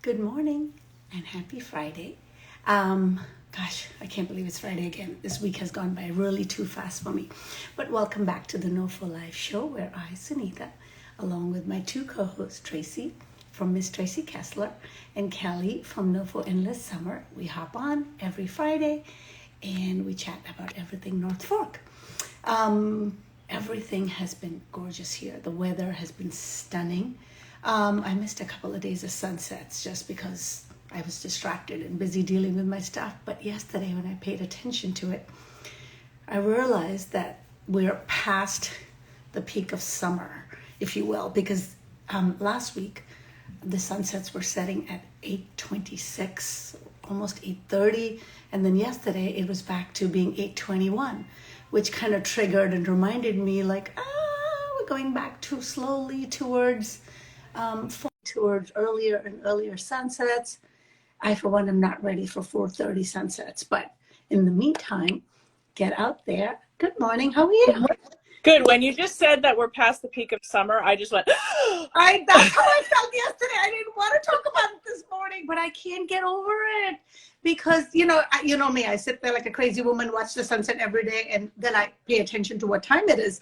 Good morning and happy Friday. Gosh, I can't believe it's Friday again. This week has gone by really too fast for me. But welcome back to the NOFO Live show where I, Sunita, along with my two co-hosts, Tracy from Miss Tracy Kessler and Kelly from NOFO Endless Summer, we hop on every Friday and we chat about everything North Fork. Everything has been gorgeous here. The weather has been stunning. I missed a couple of days of sunsets just because I was distracted and busy dealing with my stuff. But yesterday when I paid attention to it, I realized that we're past the peak of summer, if you will, because last week the sunsets were setting at 8:26, almost 8:30, and then yesterday it was back to being 8:21, which kind of triggered and reminded me like, we're going back too slowly towards earlier and earlier sunsets. I, for one, am not ready for 4:30 sunsets, but in the meantime, get out there. Good morning. How are you? Good. When you just said that we're past the peak of summer, I just went, That's how I felt yesterday. I didn't want to talk about it this morning, but I can't get over it because, you know me, I sit there like a crazy woman, watch the sunset every day, and then I pay attention to what time it is.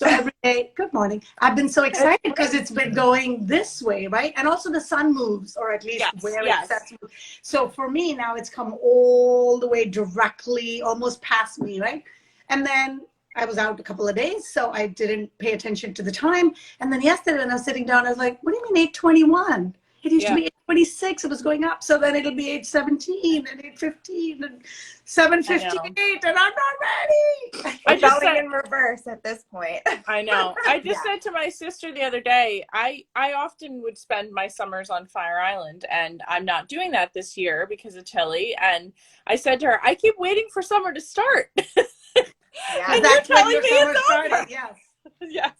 So every day, good morning. I've been so excited because it's been going this way, right? And also the sun moves, or at least where it sets. So for me now, it's come all the way directly, almost past me, right? And then I was out a couple of days, so I didn't pay attention to the time. And then yesterday when I was sitting down, I was like, what do you mean 8:21? It used to be 8:26. It was going up. So then it'll be 8:17 and 8:15 and 7:58, and I'm not ready. I'm going in reverse at this point. I know. I just said to my sister the other day, I often would spend my summers on Fire Island, and I'm not doing that this year because of Tilly. And I said to her, I keep waiting for summer to start. Yeah, and that's you're telling when me your summer it's started. over. Yes. Yes.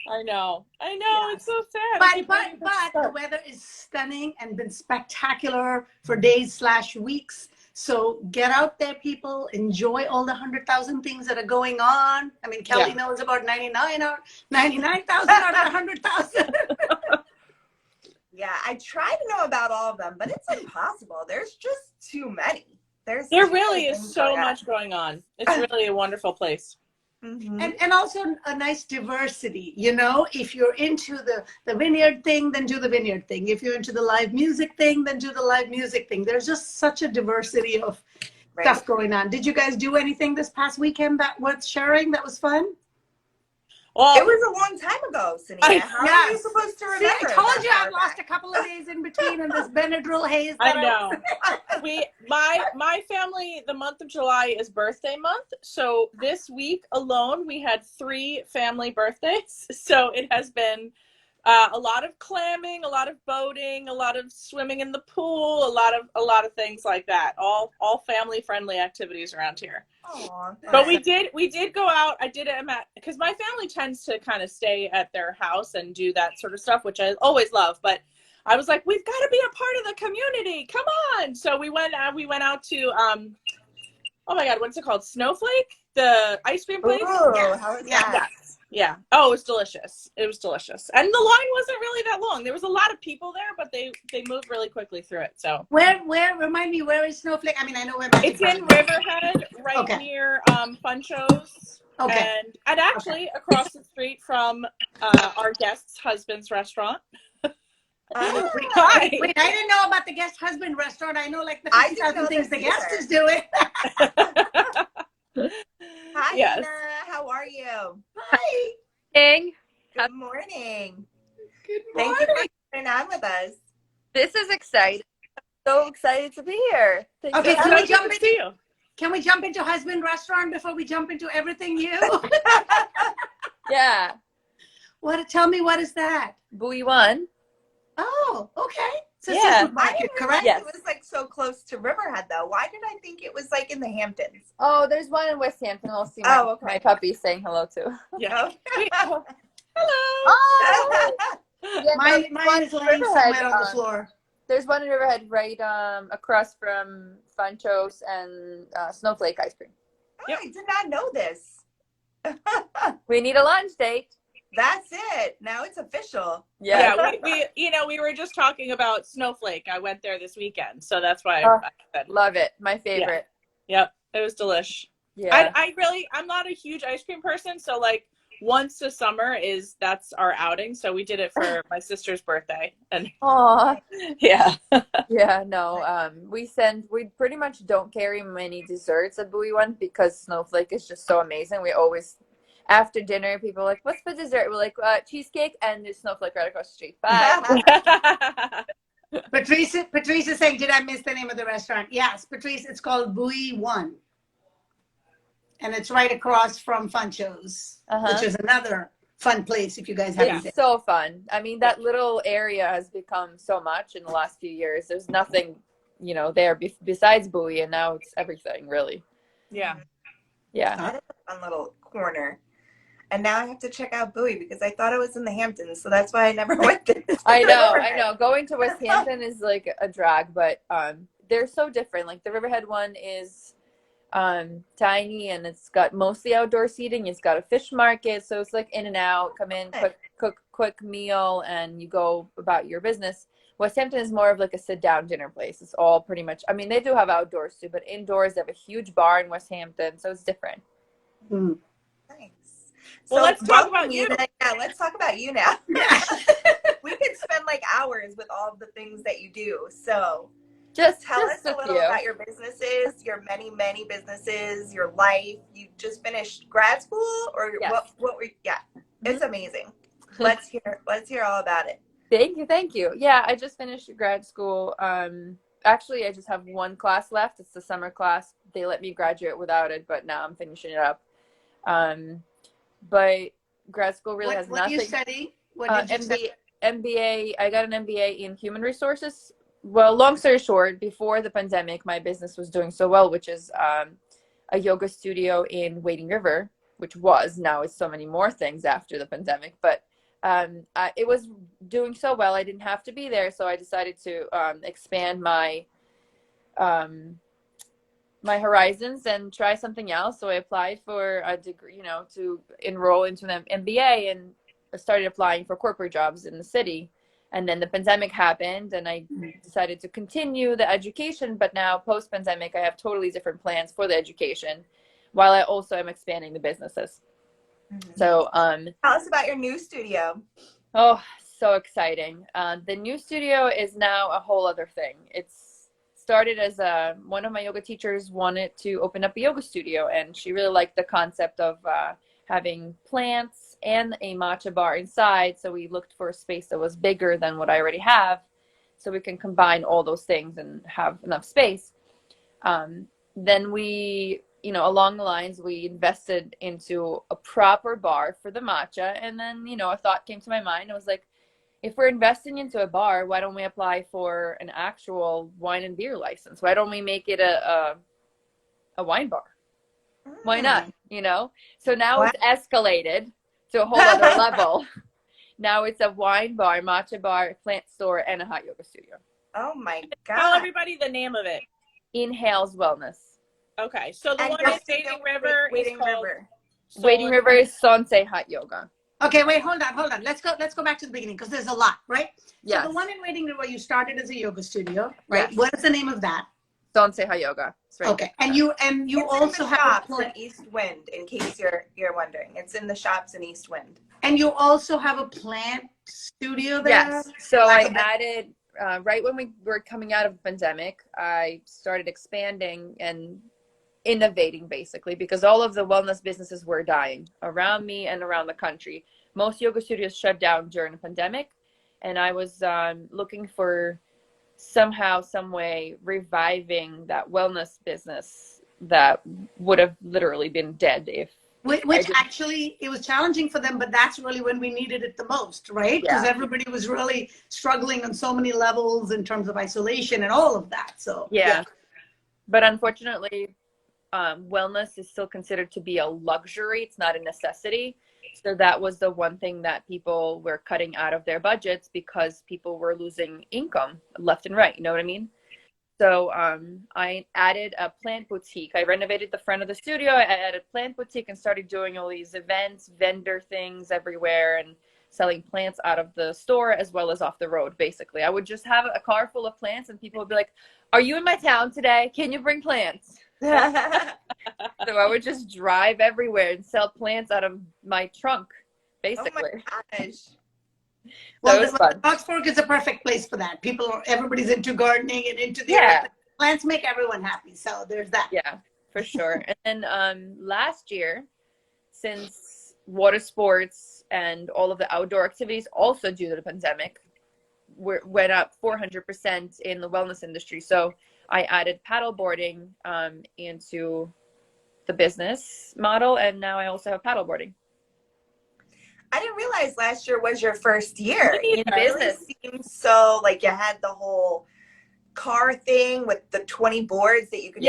I know. Yes. It's so sad. But the weather is stunning and been spectacular for days/weeks. So get out there, people. Enjoy all the 100,000 things that are going on. I mean, Kelly knows about 99,000 out of 100,000. Yeah, I try to know about all of them, but it's impossible. There's just too many. There really is so much going on. It's really a wonderful place. Mm-hmm. And also a nice diversity, if you're into the vineyard thing, then do the vineyard thing. If you're into the live music thing, then do the live music thing. There's just such a diversity of stuff going on. Did you guys do anything this past weekend that worth sharing that was fun? Well, it was a long time ago, Sunita. How are you supposed to remember? See, I told you I've lost a couple of days in between in this Benadryl haze. I know. My family, the month of July is birthday month. So this week alone, we had 3 family birthdays. So it has been a lot of clamming, a lot of boating, a lot of swimming in the pool, a lot of things like that. All family friendly activities around here. Aww, but we did go out. I did it because my family tends to kind of stay at their house and do that sort of stuff, which I always love. But I was like, we've got to be a part of the community. Come on! So we went out to oh my God, what's it called? Snowflake, the ice cream place. Ooh, how is that? Yeah. Oh, it was delicious. It was delicious. And the line wasn't really that long. There was a lot of people there, but they moved really quickly through it. So where remind me, where is Snowflake? I mean, I know where it's in Riverhead, right near Funcho's. Okay. And actually across the street from our guest's husband's restaurant. Wait, I didn't know about the guest husband restaurant. I know like the 50,000 things the guest is doing. Hi, yes. Ina. How are you? Hi. Good Morning. Good morning. Thank you for coming on with us. This is exciting. I'm so excited to be here. Okay, can we jump into husband restaurant before we jump into everything you? Yeah. Tell me, what is that? Buoy One. Oh, okay. So yeah. market, correct? Yes. It was like so close to Riverhead, though. Why did I think it was like in the Hamptons? Oh, there's one in West Hampton. I'll see my puppy saying hello to. Yeah. Hello. Oh. Yeah, mine is laying somewhere on the floor. There's one in Riverhead right across from Funcho's and Snowflake ice cream. Oh, I did not know this. We need a lunch date. That's it. Now it's official. Yeah. Yeah, we were just talking about Snowflake. I went there this weekend, so that's why Oh, I said, love it. My favorite. yep, it was delish. Yeah. I'm not a huge ice cream person, so like once a summer that's our outing. So we did it for my sister's birthday, and Aw. yeah, Yeah, no, we pretty much don't carry many desserts at Bowie One because Snowflake is just so amazing. We always, after dinner, people are like, what's for dessert? We're like, cheesecake, and there's Snowflake right across the street. Bye. Patrice saying, did I miss the name of the restaurant? Yes, Patrice, it's called Bowie One. And it's right across from Funcho's, which is another fun place if you guys haven't been. It's so fun. I mean, that little area has become so much in the last few years. There's nothing, there besides Bowie, and now it's everything, really. yeah. That is a fun little corner. And now I have to check out Bowie because I thought it was in the Hamptons, so that's why I never went there. I know. Going to West Hampton is like a drag, but they're so different. Like the Riverhead one is tiny, and it's got mostly outdoor seating. It's got a fish market, so it's like in and out, come in, quick meal, and you go about your business. West Hampton is more of like a sit-down dinner place. It's all pretty much, I mean, they do have outdoors too, but indoors they have a huge bar in West Hampton, so it's different. Mm. Nice. Well, So let's talk about you. Yeah, let's talk about you now. We could spend like hours with all of the things that you do. So Just tell us a a little few. about your businesses, your many, many businesses, your life. You just finished grad school, or Yes. what were? Yeah, it's amazing. Let's hear all about it. Thank you. Yeah, I just finished grad school. Actually, I just have one class left. It's the summer class. They let me graduate without it, but now I'm finishing it up. But grad school really has what nothing. What do you study? What did you study? MBA. I got an MBA in human resources. Well, long story short, before the pandemic, my business was doing so well, which is a yoga studio in Wading River, which was, now it's so many more things after the pandemic, but it was doing so well. I didn't have to be there, so I decided to expand my my horizons and try something else. So I applied for a degree, to enroll into an MBA, and I started applying for corporate jobs in the city. And then the pandemic happened, and I decided to continue the education. But now, post-pandemic, I have totally different plans for the education, while I also am expanding the businesses. So, tell us about your new studio. Oh, so exciting! The new studio is now a whole other thing. It's started as one of my yoga teachers wanted to open up a yoga studio, and she really liked the concept of having plants and a matcha bar inside. So we looked for a space that was bigger than what I already have, so we can combine all those things and have enough space. Then we, along the lines, we invested into a proper bar for the matcha. And then, a thought came to my mind. I was like, if we're investing into a bar, why don't we apply for an actual wine and beer license? Why don't we make it a wine bar? Why not? So now it's escalated to a whole other level. Now it's a wine bar, matcha bar, plant store, and a hot yoga studio. Oh my God. Tell everybody the name of it. Inhales Wellness. Okay, so the And one your in studio, Wading River Wading is called River. Wading River is Sonsei Hot Yoga. Okay, wait, hold on. Let's go back to the beginning because there's a lot, right? Yes. So the one in Wading River, you started as a yoga studio, right? Yes. What is the name of that? Sonsei Hot Yoga. Right. Okay, and you It's also in the have shops in East Wind, in case you're wondering. It's in the shops in East Wind. and you also have a plant studio there. Yes. So I added right when we were coming out of the pandemic, I started expanding and innovating, basically, because all of the wellness businesses were dying around me and around the country. Most yoga studios shut down during the pandemic, and I was looking for somehow, some way, reviving that wellness business that would have literally been dead if. Which actually, it was challenging for them, but that's really when we needed it the most, right? Because everybody was really struggling on so many levels in terms of isolation and all of that. So yeah. But unfortunately, wellness is still considered to be a luxury. It's not a necessity. So that was the one thing that people were cutting out of their budgets because people were losing income left and right. You know what I mean? So I added a plant boutique. I renovated the front of the studio. I added plant boutique and started doing all these events, vendor things everywhere, and selling plants out of the store as well as off the road. Basically, I would just have a car full of plants, and people would be like, "Are you in my town today? Can you bring plants?" So I would just drive everywhere and sell plants out of my trunk, basically. Oh my gosh. So it was fun. Knox Fork is a perfect place for that. Everybody's into gardening and into the plants make everyone happy. So there's that. Yeah, for sure. And then last year, since water sports and all of the outdoor activities, also due to the pandemic, went up 400% in the wellness industry. So I added paddle boarding into the business model, and now I also have paddle boarding. I didn't realize last year was your first year in business. It really seems so like you had the whole car thing with the 20 boards that you could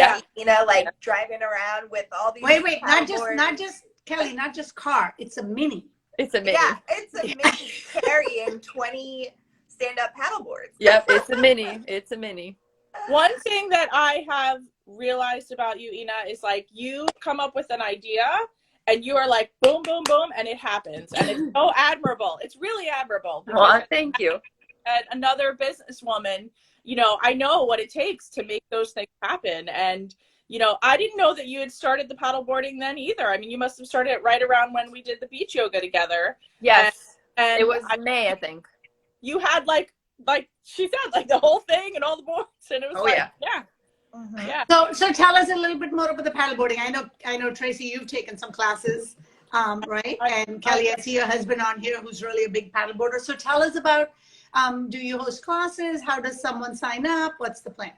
driving around with all these. Wait, not just Kelly, not just car. It's a mini. It's a mini. Yeah, it's a mini carrying 20 stand-up paddle boards. Yep, it's a mini. It's a mini. One thing that I have realized about you, Ina, is like you come up with an idea and you are like, boom, boom, boom, and it happens. And it's so admirable. It's really admirable. Well, thank you. And another businesswoman, you know, I know what it takes to make those things happen. And, you know, I didn't know that you had started the paddleboarding then either. I mean, you must have started it right around when we did the beach yoga together. Yes. And it was May, I think. You had like she said, like the whole thing and all the boards. And it was yeah. Mm-hmm. Yeah. So tell us a little bit more about the paddleboarding. I know Tracy, you've taken some classes, right? And Kelly, I see your husband on here who's really a big paddleboarder. So tell us about, do you host classes? How does someone sign up? What's the plan?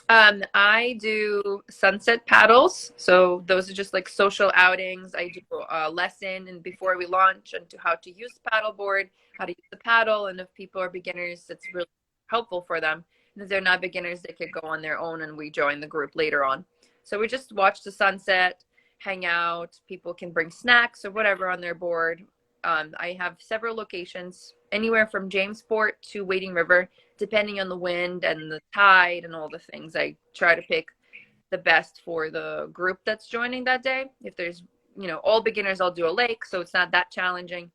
I do sunset paddles. So those are just like social outings. I do a lesson and before we launch into how to use the paddleboard, how to use the paddle. And if people are beginners, it's really helpful for them. If they're not beginners, they could go on their own and we join the group later on. So we just watch the sunset, hang out. People can bring snacks or whatever on their board. I have several locations, anywhere from Jamesport to Wading River, depending on the wind and the tide and all the things. I try to pick the best for the group that's joining that day. If there's, you know, all beginners, I'll do a lake, so it's not that challenging.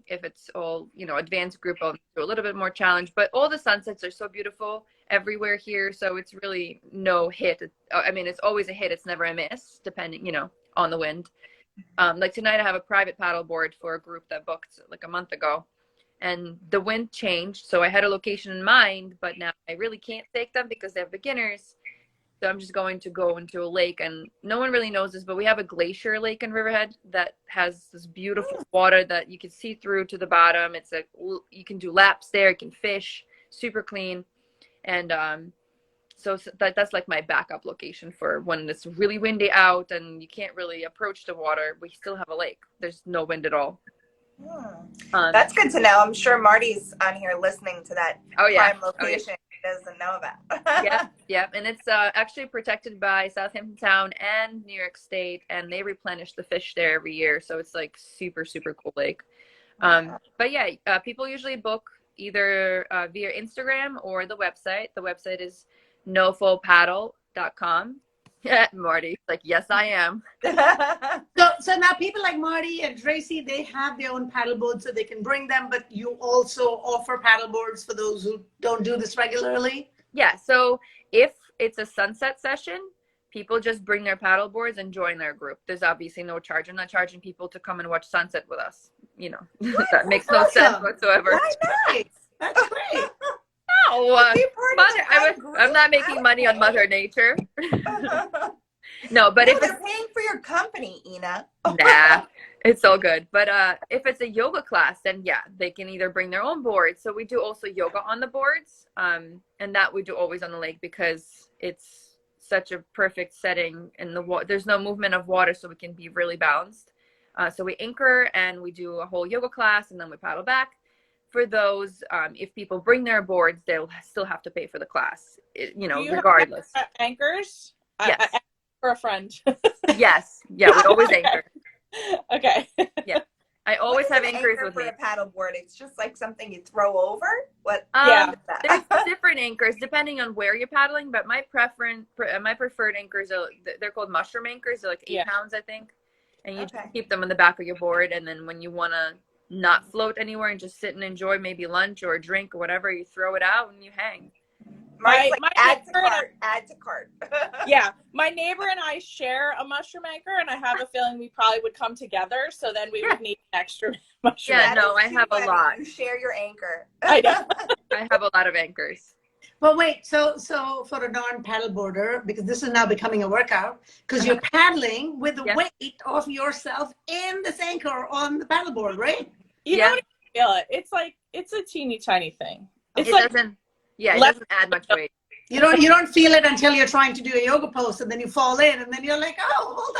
If it's all, you know, advanced group, I'll do a little bit more challenge, but all the sunsets are so beautiful everywhere here. So it's really no hit. I mean, it's always a hit. It's never a miss, depending, you know, on the wind. Like tonight I have a private paddle board for a group that booked like a month ago and the wind changed. So I had a location in mind, but now I really can't take them because they're beginners. So I'm just going to go into a lake, and no one really knows this, but we have a glacier lake in Riverhead that has this beautiful water that you can see through to the bottom. It's you can do laps there, you can fish, super clean. And so that's like my backup location for when it's really windy out and you can't really approach the water. We still have a lake. There's no wind at all. That's good to know. I'm sure Marty's on here listening to that prime location. Doesn't know about. yeah, and it's actually protected by Southampton Town and New York State, and they replenish the fish there every year, so it's like super cool lake. But yeah, people usually book either via Instagram or the website. The website is nofopaddle.com. Marty, like, yes, I am. So now people like Marty and Tracy, they have their own paddle boards so they can bring them, but you also offer paddle boards for those who don't do this regularly? Yeah, so if it's a sunset session, people just bring their paddle boards and join their group. There's obviously no charge. I'm not charging people to come and watch sunset with us. You know, that makes no sense whatsoever. Why not? That's great. No, I'm not making money on Mother Nature. No, but if they're paying for your company, Ina. Nah, it's all good. But if it's a yoga class, then yeah, they can either bring their own boards. So we do also yoga on the boards, and that we do always on the lake because it's such a perfect setting in the water. There's no movement of water, so we can be really balanced. So we anchor and we do a whole yoga class, and then we paddle back. For those, if people bring their boards, they'll still have to pay for the class, you know, regardless. Anchors? Yes. For a friend. Yes. Yeah, we always anchor. Okay. Yeah. I always have anchors with for me. a paddle board. It's just like something you throw over. What? Yeah. There's different anchors depending on where you're paddling, but my preferred anchors are, they're called mushroom anchors. They're like 8 pounds, I think. And you just keep them on the back of your board. And then when you want to not float anywhere and just sit and enjoy maybe lunch or a drink or whatever, you throw it out and you hang. My add to cart. Yeah, my neighbor and I share a mushroom anchor, and I have a feeling we probably would come together, so then we would need an extra mushroom. Yeah, no, I have a lot. You share your anchor. I know. I have a lot of anchors. Well, wait, so for a non-paddleboarder, because this is now becoming a workout, because you're paddling with the weight of yourself in this anchor on the paddleboard, right? You know what I feel it. It's like, it's a teeny tiny thing. It's it doesn't add much weight. You don't feel it until you're trying to do a yoga pose, and then you fall in, and then you're like, oh,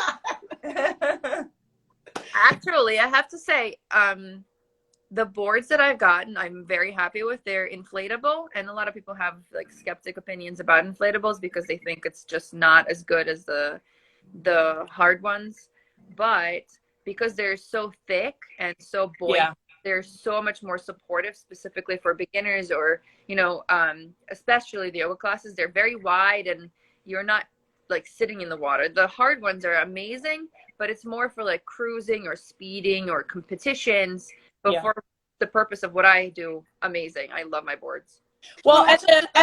hold on. Actually, I have to say, the boards that I've gotten, I'm very happy with. They're inflatable, and a lot of people have like skeptic opinions about inflatables because they think it's just not as good as the hard ones. But because they're so thick and so buoyant, they're so much more supportive, specifically for beginners or, especially the yoga classes. They're very wide and you're not like sitting in the water. The hard ones are amazing, but it's more for like cruising or speeding or competitions. But for the purpose of what I do, amazing. I love my boards. Well, and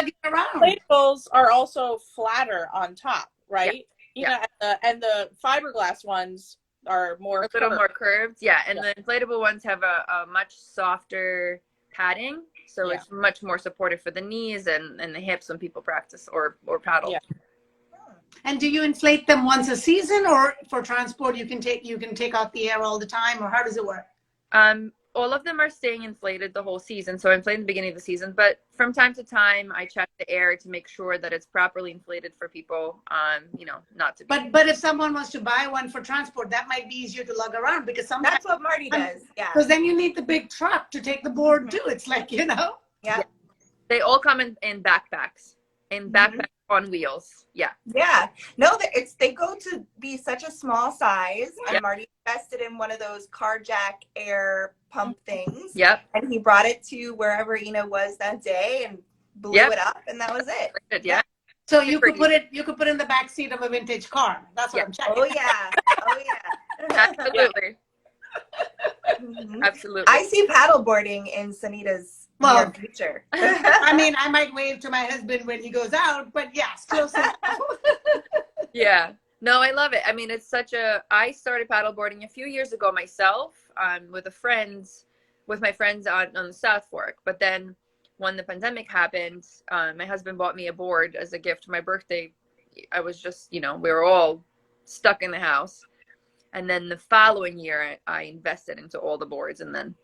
the inflatables are also flatter on top, right? And the fiberglass ones are more a little more curved. And the inflatable ones have a much softer padding, so it's much more supportive for the knees and the hips when people practice or paddle. And do you inflate them once a season, or for transport you can take out the air all the time, or how does it work? All of them are staying inflated the whole season, so I inflate in the beginning of the season, but from time to time I check the air to make sure that it's properly inflated for people, not to be. But if someone wants to buy one for transport, that might be easier to lug around, because sometimes that's what Marty does. Because then you need the big truck to take the board too. It's like, They all come in backpacks, on wheels. No, they go to be such a small size, and Marty invested in one of those car jack air pump things. And he brought it to wherever Ina was that day and blew it up, and that was it. So you could put it in the back seat of a vintage car. That's what I'm checking. Oh yeah. Absolutely. Absolutely. I see paddleboarding in Sunita's future. I mean, I might wave to my husband when he goes out, but still. No, I love it. I mean, I started paddleboarding a few years ago myself, with my friends on the South Fork. But then when the pandemic happened, my husband bought me a board as a gift for my birthday. I was just, we were all stuck in the house. And then the following year, I invested into all the boards, and then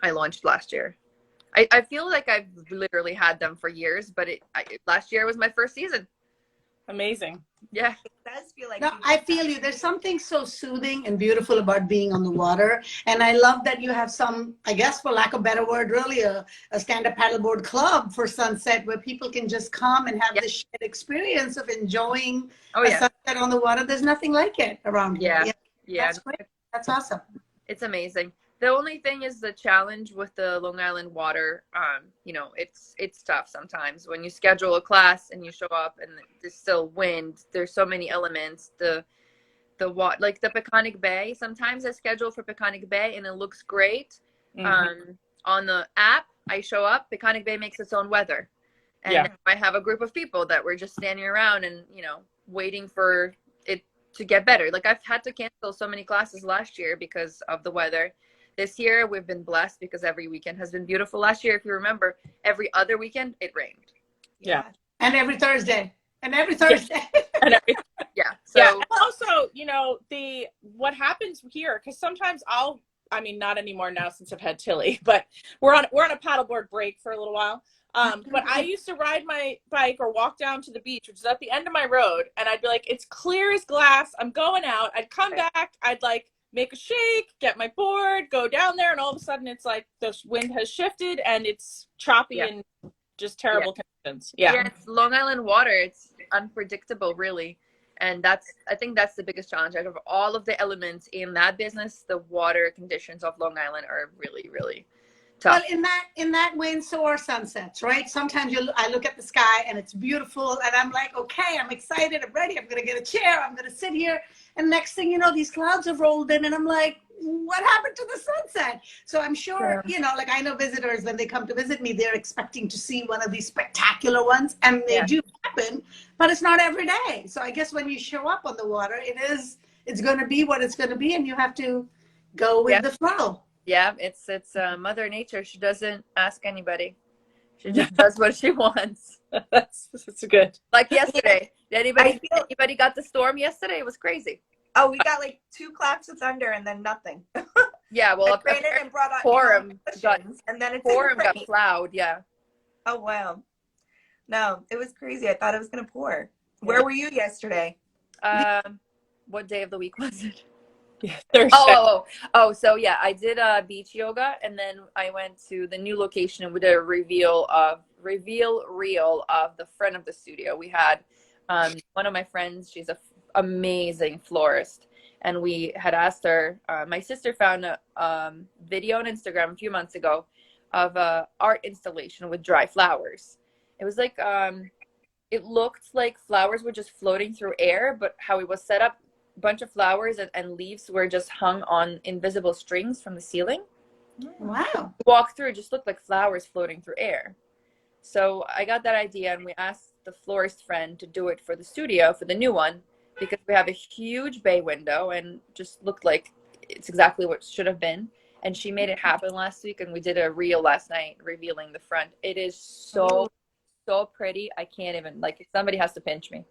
I launched last year. I feel like I've literally had them for years, but last year was my first season. Amazing. It does feel like. No, I feel you. There's something so soothing and beautiful about being on the water. And I love that you have some, I guess, for lack of a better word, really a stand-up paddleboard club for Sunset, where people can just come and have the shared experience of enjoying a sunset on the water. There's nothing like it around here. That's great. That's awesome. It's amazing. The only thing is the challenge with the Long Island water. It's tough sometimes when you schedule a class and you show up and there's still wind. There's so many elements. The like the Peconic Bay. Sometimes I schedule for Peconic Bay and it looks great. On the app, I show up. Peconic Bay makes its own weather, and I have a group of people that were just standing around and waiting for it to get better. Like I've had to cancel so many classes last year because of the weather. This year, we've been blessed because every weekend has been beautiful. Last year, if you remember, every other weekend, it rained. And every Thursday. So also, what happens here, because sometimes not anymore now since I've had Tilly, but we're on a paddleboard break for a little while. But I used to ride my bike or walk down to the beach, which is at the end of my road, and I'd be like, it's clear as glass. I'm going out. I'd come back. I'd make a shake, get my board, go down there, and all of a sudden it's like the wind has shifted and it's choppy and just terrible conditions. It's Long Island water. It's unpredictable, really. And I think that's the biggest challenge. Out of all of the elements in that business, the water conditions of Long Island are really, really Well, tough. in that way, and so are sunsets, right? Sometimes I look at the sky and it's beautiful, and I'm like, okay, I'm excited, I'm ready, I'm gonna get a chair, I'm gonna sit here, and next thing you know, these clouds have rolled in, and I'm like, what happened to the sunset? So I'm sure, Yeah. you know, like I know visitors when they come to visit me, they're expecting to see one of these spectacular ones, and they Yeah. do happen, but it's not every day. So I guess when you show up on the water, it's going to be what it's going to be, and you have to go with the flow. Yeah, it's Mother Nature. She doesn't ask anybody. She just does what she wants. That's good. Like yesterday. Anybody feel- anybody got the storm yesterday? It was crazy. Oh, we got like 2 claps of thunder and then nothing. Yeah, well, It ran in and brought out Forum got and then it's Forum got raining. plowed. Yeah. Oh wow. No, it was crazy. I thought it was gonna pour. Where were you yesterday? What day of the week was it? Yeah, Thursday. Oh, so yeah, I did beach yoga, and then I went to the new location and we did a reveal reel of the front of the studio. We had one of my friends, she's a amazing florist, and we had asked her, my sister found a video on Instagram a few months ago of a art installation with dry flowers. It was like it looked like flowers were just floating through air, but how it was set up, bunch of flowers and leaves were just hung on invisible strings from the ceiling. Wow. Walk through, it just looked like flowers floating through air. So I got that idea, and we asked the florist friend to do it for the studio, for the new one, because we have a huge bay window and just looked like it's exactly what should have been. And she made it happen last week, and we did a reel last night revealing the front. It is so pretty. I can't even, like, somebody has to pinch me.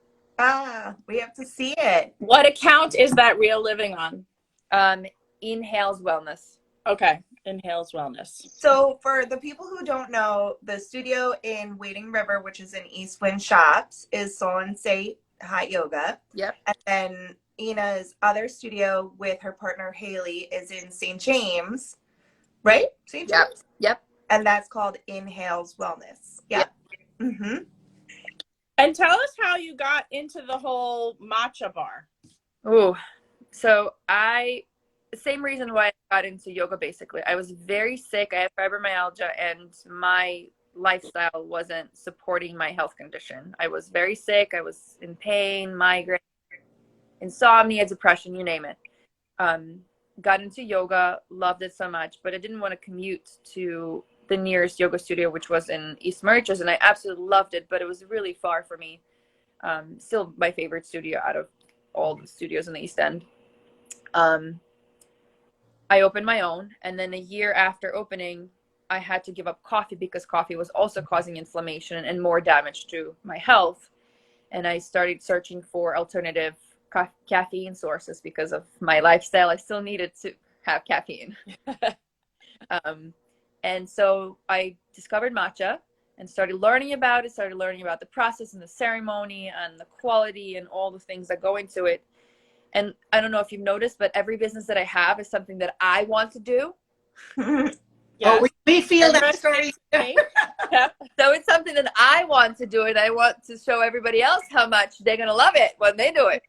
We have to see it. What account is that reel living on? Inhales Wellness. Okay. Inhales Wellness. So for the people who don't know, the studio in Wading River, which is in East Wind Shops, is Say Hot Yoga. Yep. And then Ina's other studio with her partner Haley is in St. James, right? St. James? Yep. And that's called Inhales Wellness. Yep. Mm-hmm. And tell us how you got into the whole matcha bar. Oh, so same reason why I got into yoga, basically. I was very sick. I had fibromyalgia, and my lifestyle wasn't supporting my health condition. I was very sick. I was in pain, migraine, insomnia, depression, you name it. Got into yoga, loved it so much, but I didn't want to commute to the nearest yoga studio, which was in East Merchants, and I absolutely loved it, but it was really far for me. Still my favorite studio out of all the studios in the East End. I opened my own, and then a year after opening, I had to give up coffee because coffee was also causing inflammation and more damage to my health. And I started searching for alternative caffeine sources because of my lifestyle. I still needed to have caffeine. And so I discovered matcha and started learning about it, started learning about the process and the ceremony and the quality and all the things that go into it. And I don't know if you've noticed, but every business that I have is something that I want to do. Yes. Oh, we feel that story. Yep. So it's something that I want to do, and I want to show everybody else how much they're going to love it when they do it.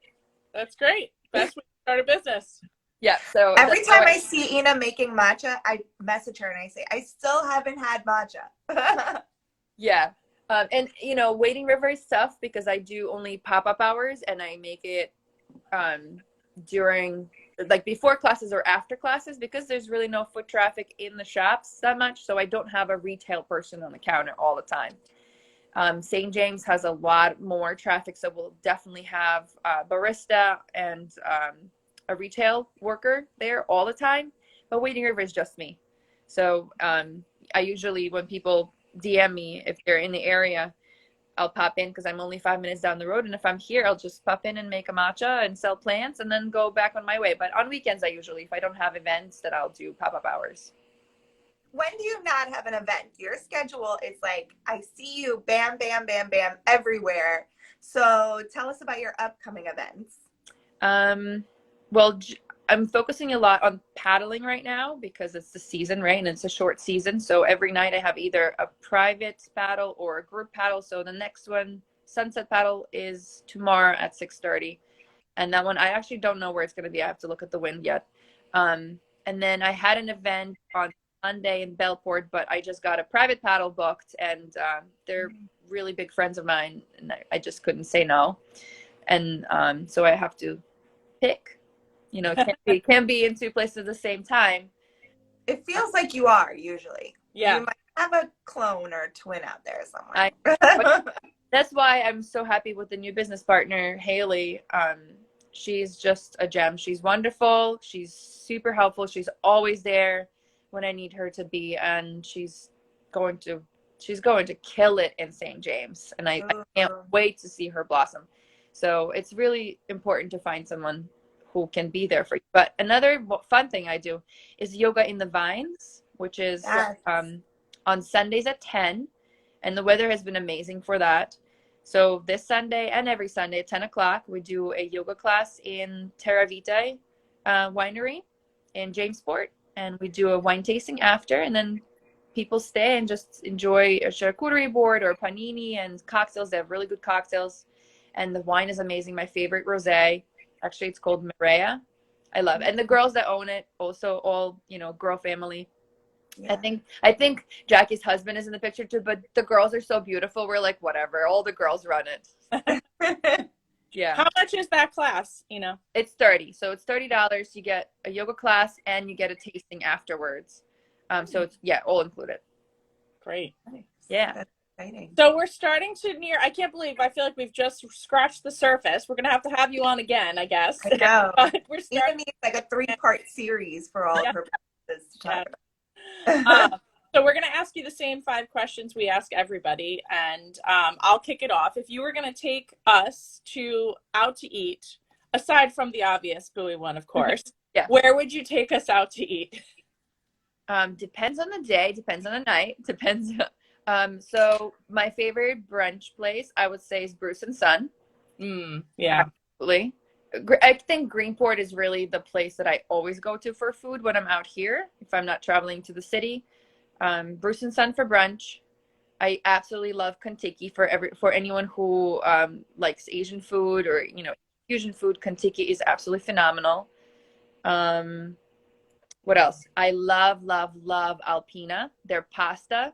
That's great. Best way to start a business. Yeah. So Every time I see Ina making matcha, I message her and I say, I still haven't had matcha. Yeah. And, you know, Wading River is tough because I do only pop-up hours, and I make it during, like, before classes or after classes, because there's really no foot traffic in the shops that much. So I don't have a retail person on the counter all the time. St. James has a lot more traffic, so we'll definitely have a barista and a retail worker there all the time. But Wading River is just me. So I usually, when people DM me, if they're in the area, I'll pop in because I'm only 5 minutes down the road. And if I'm here, I'll just pop in and make a matcha and sell plants and then go back on my way. But on weekends, I usually, if I don't have events, then I'll do pop-up hours. When do you not have an event? Your schedule is like, I see you bam, bam, bam, bam everywhere. So tell us about your upcoming events. Well, I'm focusing a lot on paddling right now because it's the season, right? And it's a short season. So every night I have either a private paddle or a group paddle. So the next one, sunset paddle, is tomorrow at 6:30. And that one, I actually don't know where it's going to be. I have to look at the wind yet. And then I had an event on Monday in Bellport, but I just got a private paddle booked, and they're really big friends of mine, and I just couldn't say no. And so I have to pick. You know, it can't be in two places at the same time. It feels like you are usually. Yeah. You might have a clone or a twin out there somewhere. That's why I'm so happy with the new business partner, Haley. She's just a gem. She's wonderful. She's super helpful. She's always there when I need her to be, and she's going to kill it in St. James. And I can't wait to see her blossom. So it's really important to find someone who can be there for you. But another fun thing I do is yoga in the vines, which is on Sundays at 10. And the weather has been amazing for that. So this Sunday and every Sunday at 10 o'clock, we do a yoga class in Terra Vitae Winery in Jamesport. And we do a wine tasting after. And then people stay and just enjoy a charcuterie board or panini and cocktails. They have really good cocktails. And the wine is amazing. My favorite rosé. Actually, it's called Maria. I love it. And the girls that own it, also all, girl family. Yeah. I think Jackie's husband is in the picture too, but the girls are so beautiful. We're like, whatever, all the girls run it. Yeah. How much is that class? It's $30. So it's $30. You get a yoga class and you get a tasting afterwards. So it's all included. Great. Yeah. That's exciting. So we're starting to near. I can't believe. I feel like we've just scratched the surface. We're gonna have to have you on again, I guess. I know. But we're starting. Even needs like a 3-part series for all of her purposes to talk about. So we're going to ask you the same 5 questions we ask everybody, and I'll kick it off. If you were going to take us out to eat, aside from the obvious buoy one, of course, where would you take us out to eat? Depends on the day, depends on the night, depends. So my favorite brunch place, I would say, is Bruce and Son. Yeah. Absolutely. I think Greenport is really the place that I always go to for food when I'm out here, if I'm not traveling to the city. Bruce and Son for brunch. I absolutely love Kentucky for anyone who likes Asian food or fusion food. Kentucky is absolutely phenomenal. What else? I love Alpina. Their pasta.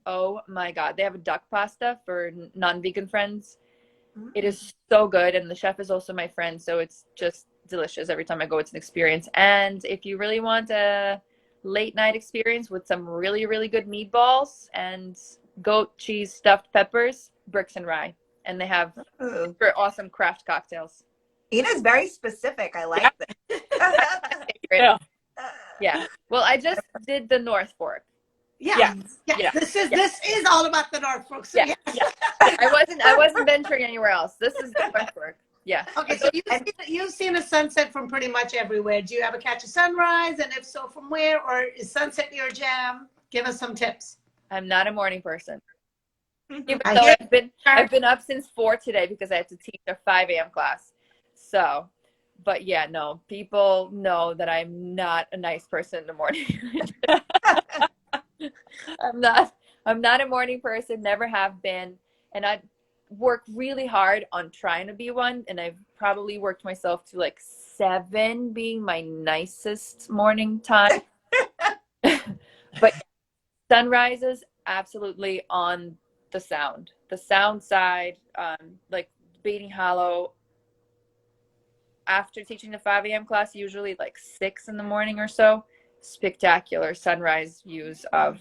Oh my God, they have a duck pasta for non-vegan friends. It is so good, and the chef is also my friend, so it's just delicious every time I go. It's an experience. And if you really want a late night experience with some really, really good meatballs and goat cheese stuffed peppers, Bricks and Rye, and they have super awesome craft cocktails. Ina's very specific. I like that. Yeah. Well, I just did the North Fork. Yeah. This is all about the North Fork. So I wasn't venturing anywhere else. This is the North Fork. Yeah. Okay, so you've seen a sunset from pretty much everywhere. Do you ever catch a sunrise? And if so, from where? Or is sunset your jam? Give us some tips. I'm not a morning person. Even though I've been up since 4 today because I had to teach a 5 a.m. class. So, but yeah, no, people know that I'm not a nice person in the morning. I'm not a morning person, never have been, and I work really hard on trying to be one, and I've probably worked myself to like 7 being my nicest morning time. But sunrises absolutely on the sound side, like Beatty Hollow. After teaching the 5 a.m. class, usually like 6 in the morning or so, spectacular sunrise views of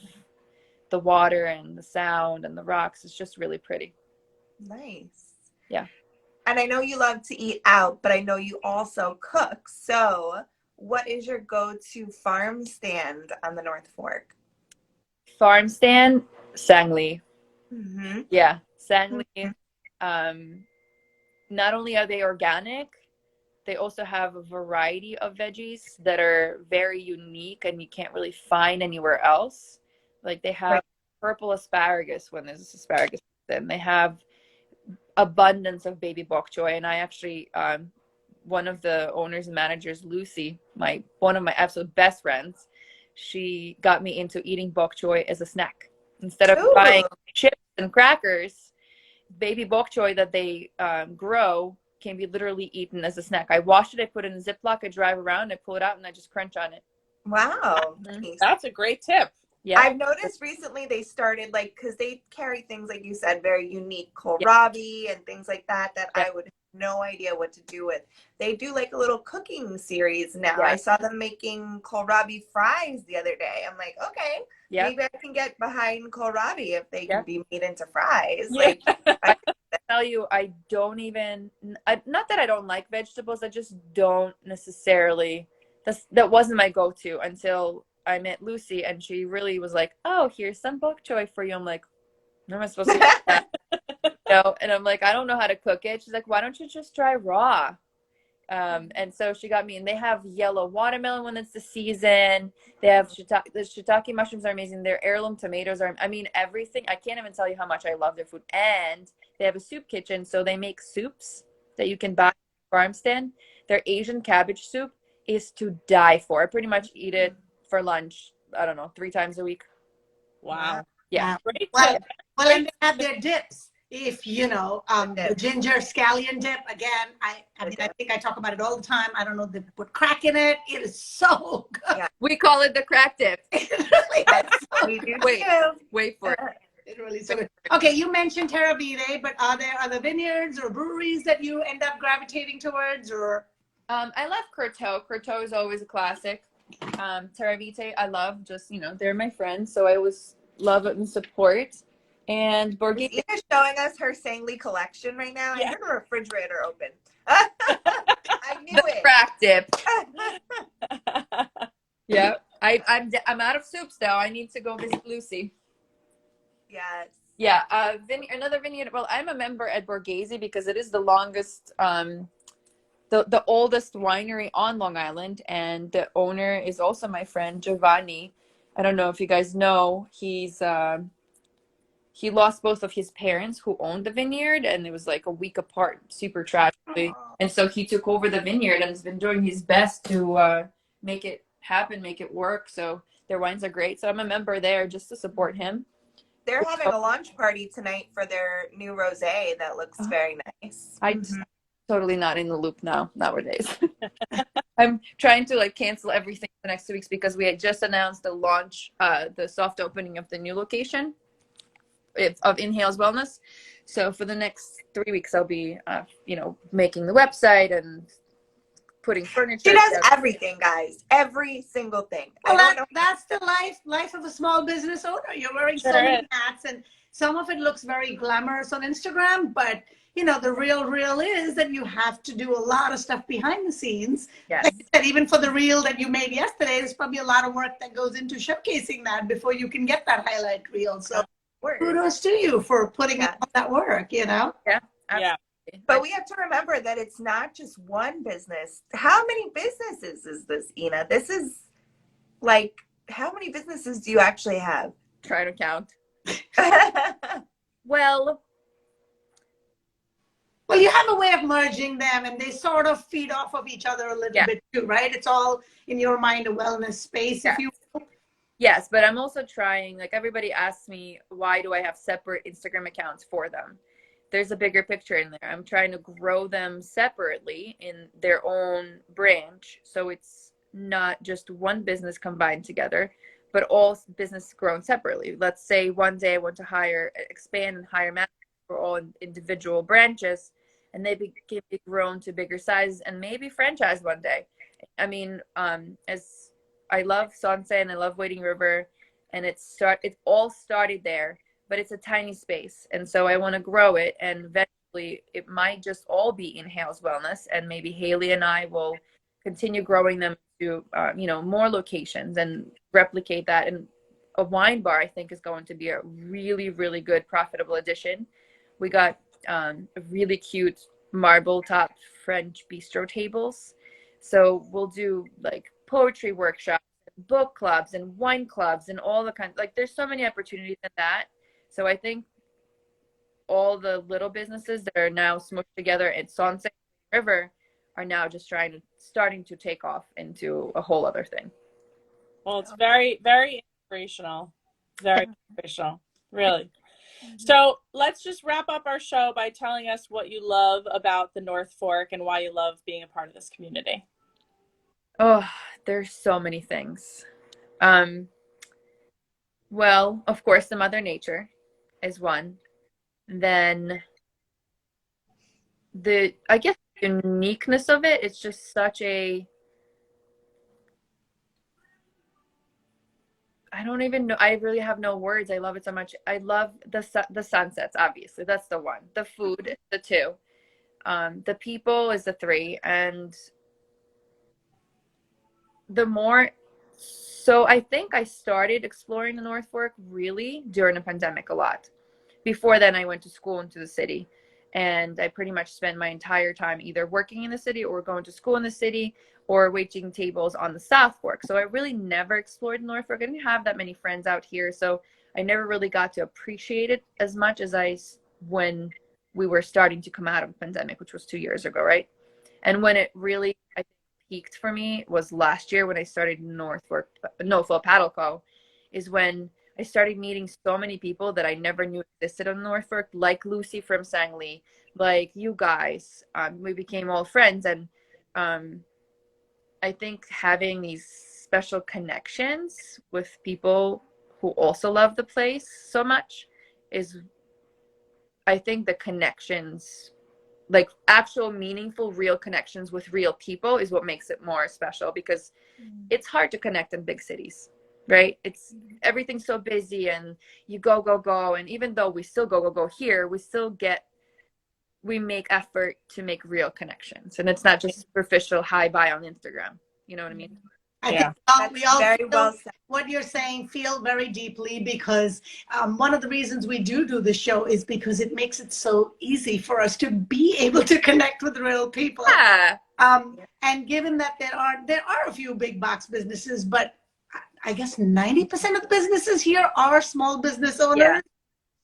the water and the sound and the rocks. It's just really pretty. Nice. Yeah. And I know you love to eat out, but I know you also cook. So what is your go-to farm stand on the North Fork? Farm stand, Sangli. Yeah, Sangli. Not only are they organic, they also have a variety of veggies that are very unique and you can't really find anywhere else. Like they have purple asparagus when there's asparagus. Then they have abundance of baby bok choy. And I actually, one of the owners and managers, Lucy, one of my absolute best friends, she got me into eating bok choy as a snack. Instead of buying chips and crackers, baby bok choy that they grow can be literally eaten as a snack. I wash it, I put it in a Ziploc, I drive around, I pull it out, and I just crunch on it. Wow. That's a great tip. Yeah. I've noticed recently they started like, because they carry things like you said, very unique kohlrabi and things like that I would have no idea what to do with. They do like a little cooking series now. I saw them making kohlrabi fries the other day. I'm like, okay, maybe I can get behind kohlrabi if they can be made into fries. Like, I tell you, I don't even, not that I don't like vegetables, I just don't necessarily, that wasn't my go-to until I met Lucy, and she really was like, oh, here's some bok choy for you. I'm like, what am I supposed to do with that? And I'm like, I don't know how to cook it. She's like, why don't you just try raw? And so she got me, and they have yellow watermelon when it's the season. They have the shiitake mushrooms are amazing. Their heirloom tomatoes are, I mean, everything. I can't even tell you how much I love their food. And they have a soup kitchen, so they make soups that you can buy at the farm stand. Their Asian cabbage soup is to die for. I pretty much eat it for lunch, I don't know, 3 times a week. Wow. Yeah. Well, and they have their dips. If you know, the ginger scallion dip, again, I mean, I think I talk about it all the time. I don't know, they put crack in it. It is so good. Yeah. We call it the crack dip. It really is so we do Wait. too. Wait for it. It really is so good. Okay, you mentioned Terra Vitae, but are there other vineyards or breweries that you end up gravitating towards, or? I love Courtauld. Courtauld is always a classic. Terra Vitae, I love, just, you know, they're my friends, so I always love it and support. And Borghese. Ina's showing us her Sangley collection right now. Yeah. I heard her refrigerator open. I knew the it. crack dip. Yeah. I'm out of soups though. I need to go visit Lucy. Yes. Yeah. Another vineyard. Well, I'm a member at Borghese because it is the longest, the oldest winery on Long Island, and the owner is also my friend Giovanni. I don't know if you guys know, he lost both of his parents who owned the vineyard, and it was like a week apart, super tragically. And so he took over the vineyard and has been doing his best to make it happen, make it work. So their wines are great. So I'm a member there just to support him. They're having a launch party tonight for their new rosé that looks very nice. I'm totally not in the loop nowadays. I'm trying to like cancel everything the next 2 weeks because we had just announced the launch, the soft opening of the new location of Inhales Wellness. So for the next 3 weeks, I'll be, making the website and putting furniture. She does everything, guys. Every single thing. Well, that's the life of a small business owner. You're wearing so many hats, and some of it looks very glamorous on Instagram, but you know, the real is that you have to do a lot of stuff behind the scenes. Yes. Like you said, even for the reel that you made yesterday, there's probably a lot of work that goes into showcasing that before you can get that highlight reel. So kudos to you for putting out that work, you know? Yeah. Absolutely. Yeah. But we have to remember that it's not just one business. How many businesses is this, Ina? This is like, how many businesses do you actually have? Try to count. Well, you have a way of merging them, and they sort of feed off of each other a little bit too, right? It's all in your mind a wellness space, if you will. Yes, but I'm also trying, like everybody asks me, why do I have separate Instagram accounts for them? There's a bigger picture in there. I'm trying to grow them separately in their own branch. So it's not just one business combined together, but all business grown separately. Let's say one day I want to expand and hire managers for all individual branches, and they can be grown to bigger sizes and maybe franchise one day. I mean, as I love Sanse and I love Wading River, and it all started there, but it's a tiny space. And so I want to grow it, and eventually it might just all be Inhales Wellness, and maybe Haley and I will continue growing them to, more locations and replicate that. And a wine bar, I think, is going to be a really, really good, profitable addition. We got really cute marble top French bistro tables. So we'll do like poetry workshops, book clubs, and wine clubs, and all the kinds. Like, there's so many opportunities in that. So I think all the little businesses that are now smushed together at Sunset River are now just starting to take off into a whole other thing. Well, it's very, very inspirational. Very inspirational, really. So let's just wrap up our show by telling us what you love about the North Fork and why you love being a part of this community. Oh, there's so many things. Well, of course, the Mother Nature is one. Then I guess, uniqueness of it, it's just such a, I don't even know. I really have no words. I love it so much. I love the sunsets, obviously. That's the one. The food is the two. The people is the three. And the more, so I think I started exploring the North Fork really during the pandemic a lot. Before then, I went to school into the city, and I pretty much spent my entire time either working in the city or going to school in the city or waiting tables on the South Fork. So I really never explored North Fork. I didn't have that many friends out here, so I never really got to appreciate it as much as when we were starting to come out of the pandemic, which was 2 years ago, right? And when it really, I think, peaked for me was last year when I started NOFO Paddle Co. is when I started meeting so many people that I never knew existed on North Fork, like Lucy from Sangli, like you guys. We became all friends, and I think having these special connections with people who also love the place so much is, I think, the connections, like actual meaningful, real connections with real people, is what makes it more special, because it's hard to connect in big cities. Right? It's everything's so busy, and you go, go, go. And even though we still go, go, go here, we make effort to make real connections. And it's not just superficial hi, bye on Instagram. You know what I mean? I Yeah. think we all very feel well said. what you're saying, feel very deeply, because one of the reasons we do the show is because it makes it so easy for us to be able to connect with real people. Yeah. And given that there are a few big box businesses, but I guess 90% of the businesses here are small business owners. Yeah.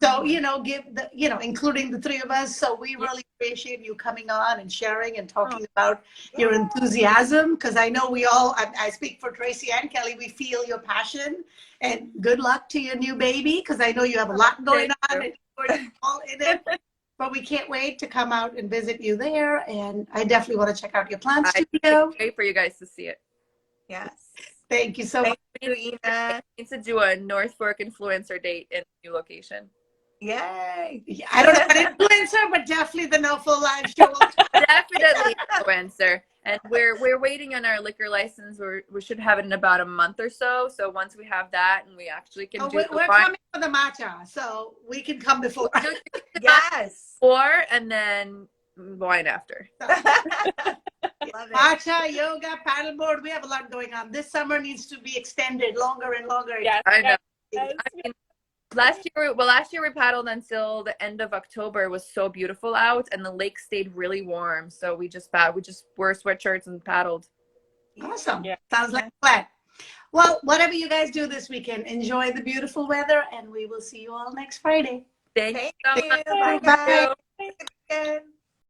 So, including the three of us. So we really appreciate you coming on and sharing and talking about your enthusiasm, because I know I speak for Tracy and Kelly, we feel your passion, and good luck to your new baby, because I know you have a lot going on and you're all in it. But we can't wait to come out and visit you there. And I definitely want to check out your plant studio. I can't wait for you guys to see it. Yes. Thank you so much. Thank you, Ina. We need to do a North Fork influencer date in a new location. Yay. Yeah, I don't know about influencer, but definitely the NOFO live show. Definitely influencer. And we're waiting on our liquor license. We should have it in about a month or so. So once we have that, and we actually can do We're coming for the matcha, so we can come before. Yes. And then wine after. Love it. Matcha, yoga, paddleboard. We have a lot going on. This summer needs to be extended longer and longer. Yes. I know. Yes. I mean, last year we paddled until the end of October. It was so beautiful out, and the lake stayed really warm. So we just wore sweatshirts and paddled. Awesome. Yeah. Sounds like a plan. Well, whatever you guys do this weekend, enjoy the beautiful weather, and we will see you all next Friday. Thank you so Thank much. you. Bye, Bye. guys.